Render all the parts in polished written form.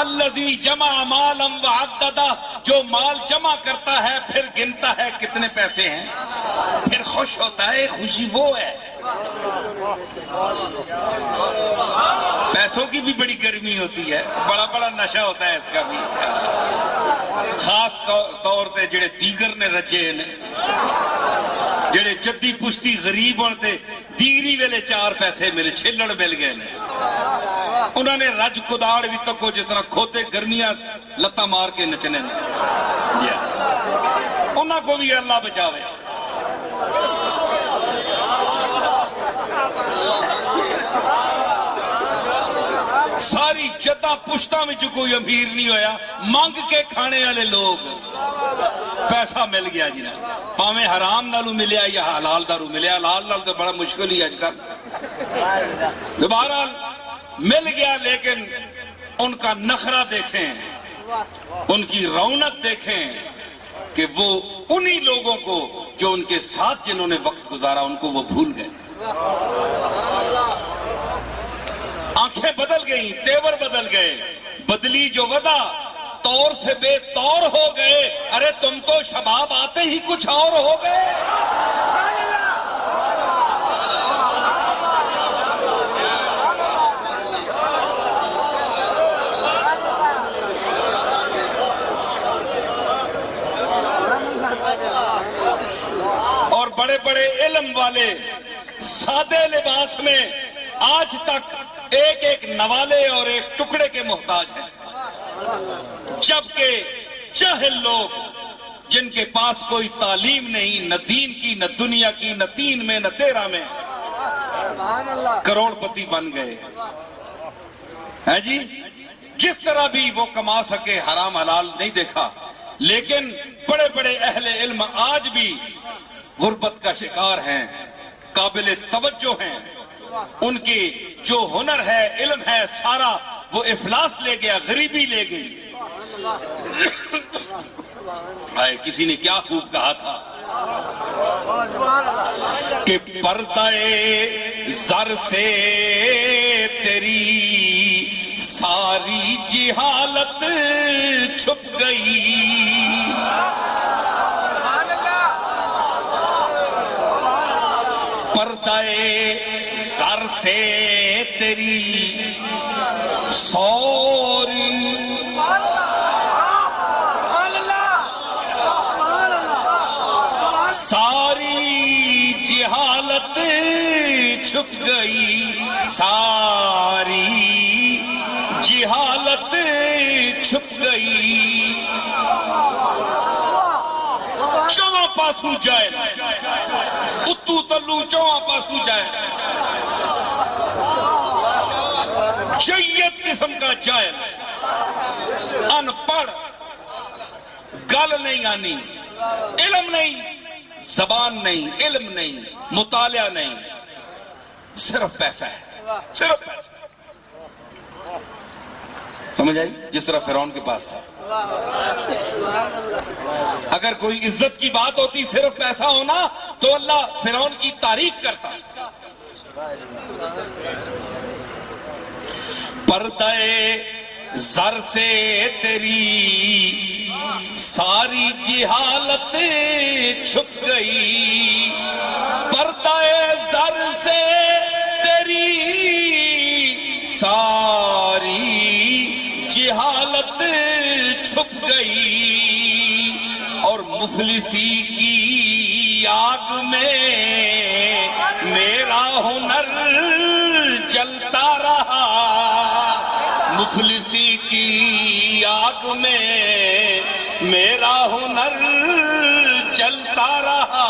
الذی جمع مالا وعددہ، جو مال جمع کرتا ہے پھر گنتا ہے کتنے پیسے ہیں، پھر خوش ہوتا ہے. خوشی وہ ہے. پیسوں کی بھی بڑی گرمی ہوتی ہے، بڑا بڑا نشہ ہوتا ہے اس کا بھی. خاص طور تے جڑے دیگر نے رجے نے، جڑے جدی پشتی غریب ہوتے دیگری ویلے 4 پیسے ملے، چھلڑ مل گئے نے، انہوں نے رج کداڑ بھی تکو جس طرح کھوتے گرمیاں لتا مار کے نچنے نے. انہوں کو بھی اللہ بچاوے. ساری جدہ پشتہ میں جو کوئی امیر نہیں ہویا، مانگ کے کھانے والے لوگ. پیسہ مل گیا جی نا، پاویں حرام نالو ملیا یا حلال دارو ملیا، حلال نال تو بڑا مشکل ہی آج کل. دوبارہ مل گیا، لیکن ان کا نخرہ دیکھیں، ان کی رونق دیکھیں کہ وہ انہی لوگوں کو جو ان کے ساتھ جنہوں نے وقت گزارا ان کو وہ بھول گئے. آنکھیں بدل گئیں، تیور بدل گئے، بدلی جو وضع طور سے بے طور ہو گئے. ارے تم تو شباب آتے ہی کچھ اور ہو گئے. اور بڑے بڑے علم والے سادے لباس میں آج تک ایک ایک نوالے اور ایک ٹکڑے کے محتاج ہیں، جبکہ جاہل لوگ جن کے پاس کوئی تعلیم نہیں، نہ دین کی، نہ دنیا کی، نہ 3 میں نہ 13 میں، کروڑ پتی بن گئے ہیں جی. جس طرح بھی وہ کما سکے، حرام حلال نہیں دیکھا. لیکن بڑے بڑے اہل علم آج بھی غربت کا شکار ہیں، قابل توجہ ہیں. ان کی جو ہنر ہے، علم ہے، سارا وہ افلاس لے گیا، غریبی لے گئی. کسی نے کیا خوب کہا تھا کہ پردہ زر سے تیری ساری جہالت چھپ گئی. پردہ زر سے تیری ساری جہالت چھپ گئی، ساری جہالت چھپ گئی. چواں پاسو جائے اتو تلو، چواں پاسو جائے، جیت قسم کا جائل، ان پڑھ، گل نہیں آنی، علم نہیں، زبان نہیں، علم نہیں، مطالعہ نہیں، صرف پیسہ ہے، صرف پیسہ. سمجھ آئی؟ جس طرح فرعون کے پاس تھا. اگر کوئی عزت کی بات ہوتی صرف پیسہ ہونا تو اللہ فرعون کی تعریف کرتا. پردہ زر سے تیری ساری جہالت چھپ گئی. پردہ زر سے تیری ساری جہالت چھپ گئی. اور مفلسی کی آگ میں میرا ہنر جلتا رہا. مفلسی کی آگ میں میرا ہنر جلتا رہا.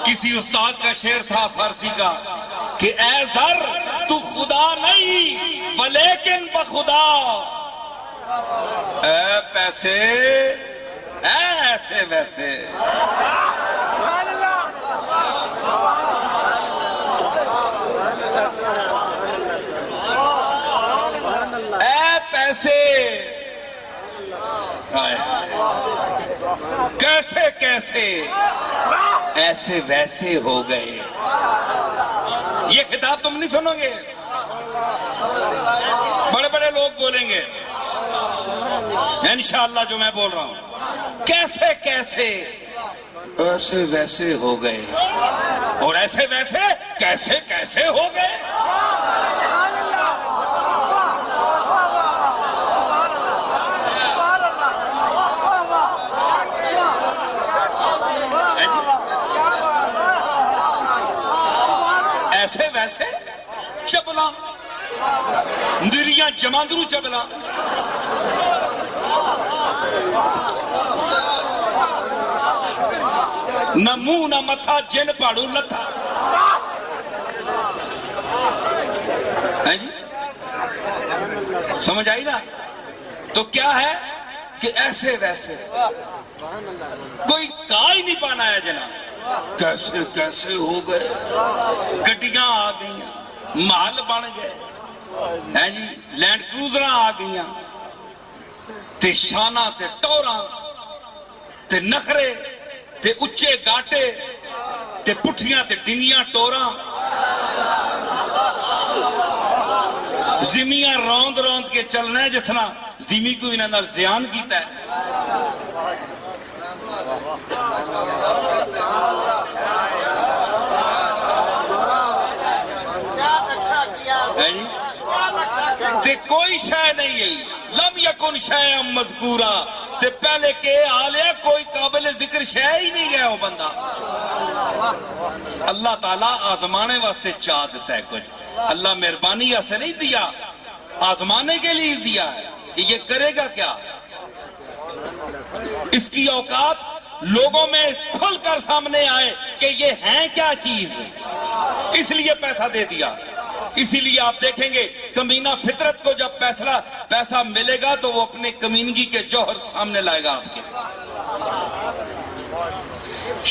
کسی استاد کا شعر تھا فارسی کا کہ اے زر تو خدا نہیں ولیکن بخدا. اے پیسے اے ایسے ویسے. اے پیسے کیسے کیسے ایسے ویسے ہو گئے. یہ خطاب تم نہیں سنو گے, بڑے بڑے لوگ بولیں گے انشاءاللہ جو میں بول رہا ہوں. کیسے کیسے ایسے ویسے ہو گئے, اور ایسے ویسے کیسے کیسے ہو گئے. ایسے ویسے چبلا نریاں جماندرو چبلا. نہ منہ نہ متھا جن پاڑو لتھا. جی سمجھ آئی نا؟ تو کیا ہے کہ ایسے ویسے کوئی کہا ہی نہیں پانا ہے جناب. کیسے کیسے ہو گئے, گڈیاں آ گئیں, محل بن گئے جی, لینڈ کروزراں آ گئیں, تے شانہ تے ٹوراں تے نخرے تے اچے گاٹے تے پٹھیاں تے ڈنگیاں ٹوراں, زمیاں روند روند کے چلنا ہے جس طرح زمی کو انہاں نال زیان کیتا ہے. تے کوئی شے نہیں ہے, لم یکن شیئا مذکورا, تے پہلے کہ آلیا کوئی قابل ذکر شے ہی نہیں ہے وہ بندہ. اللہ تعالیٰ آزمانے واسطے چاہ دیتا ہے کچھ. اللہ مہربانی سے نہیں دیا, آزمانے کے لیے دیا ہے کہ یہ کرے گا کیا. اس کی اوقات لوگوں میں کھل کر سامنے آئے کہ یہ ہیں کیا چیز, اس لیے پیسہ دے دیا. اسی لیے آپ دیکھیں گے کمینہ فطرت کو جب پیسہ ملے گا تو وہ اپنے کمینگی کے جوہر سامنے لائے گا آپ کے.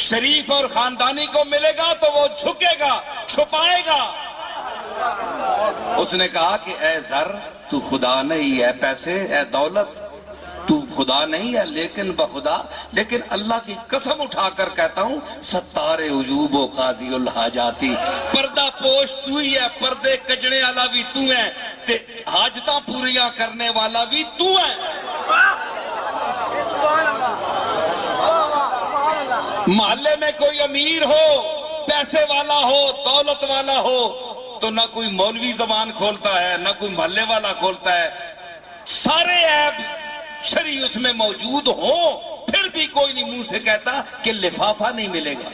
شریف اور خاندانی کو ملے گا تو وہ جھکے گا, چھپائے گا. اس نے کہا کہ اے زر تو خدا نہیں ہے, پیسے اے دولت تو خدا نہیں ہے, لیکن بخدا, لیکن اللہ کی قسم اٹھا کر کہتا ہوں ستار عیوب و قاضی الحاجاتی, پردہ پوش تو ہی ہے, پردے کجنے والا بھی تو ہے, تے حاجتاں پوریاں کرنے والا بھی تو ہے. محلے میں کوئی امیر ہو, پیسے والا ہو, دولت والا ہو, تو نہ کوئی مولوی زبان کھولتا ہے نہ کوئی محلے والا کھولتا ہے. سارے عیب شرعی اس میں موجود ہو, پھر بھی کوئی نہیں منہ سے کہتا کہ لفافہ نہیں ملے گا.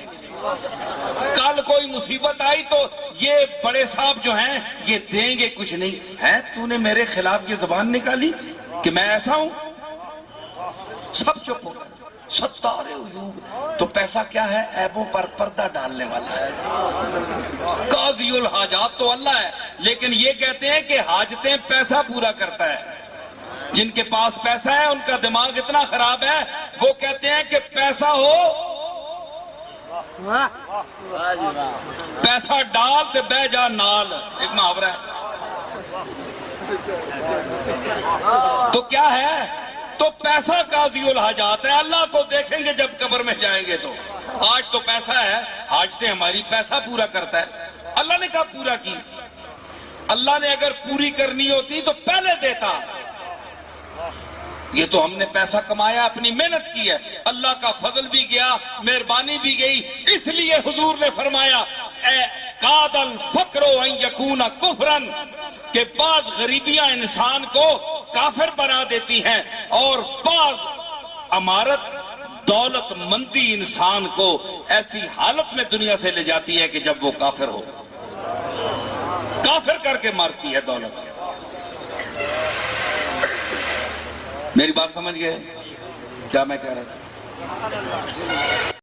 کل کوئی مصیبت آئی تو یہ بڑے صاحب جو ہیں یہ دیں گے کچھ نہیں ہے. تو نے میرے خلاف یہ زبان نکالی کہ میں ایسا ہوں, سب چپ ہو گئے. ستار عیوب, تو پیسہ کیا ہے؟ عیبوں پر پردہ ڈالنے والا ہے. قاضی الحاجات تو اللہ ہے, لیکن یہ کہتے ہیں کہ حاجتیں پیسہ پورا کرتا ہے. جن کے پاس پیسہ ہے ان کا دماغ اتنا خراب ہے, وہ کہتے ہیں کہ پیسہ ہو پیسہ ڈال تے بہ جا نال, ایک محاورہ ہے. تو کیا ہے؟ تو پیسہ قاضی الحاجات ہے. اللہ کو دیکھیں گے جب قبر میں جائیں گے تو. آج تو پیسہ ہے, حاجتیں ہماری پیسہ پورا کرتا ہے. اللہ نے کہا پورا کی, اللہ نے اگر پوری کرنی ہوتی تو پہلے دیتا. یہ تو ہم نے پیسہ کمایا, اپنی محنت کی ہے, اللہ کا فضل بھی گیا, مہربانی بھی گئی. اس لیے حضور نے فرمایا اے قاد الفقر ان یکون کفرن, کہ بعض غریبیاں انسان کو کافر بنا دیتی ہیں, اور بعض امارت دولت مندی انسان کو ایسی حالت میں دنیا سے لے جاتی ہے کہ جب وہ کافر ہو, کافر کر کے مارتی ہے دولت. میری بات سمجھ گئے کیا میں کہہ رہا تھا؟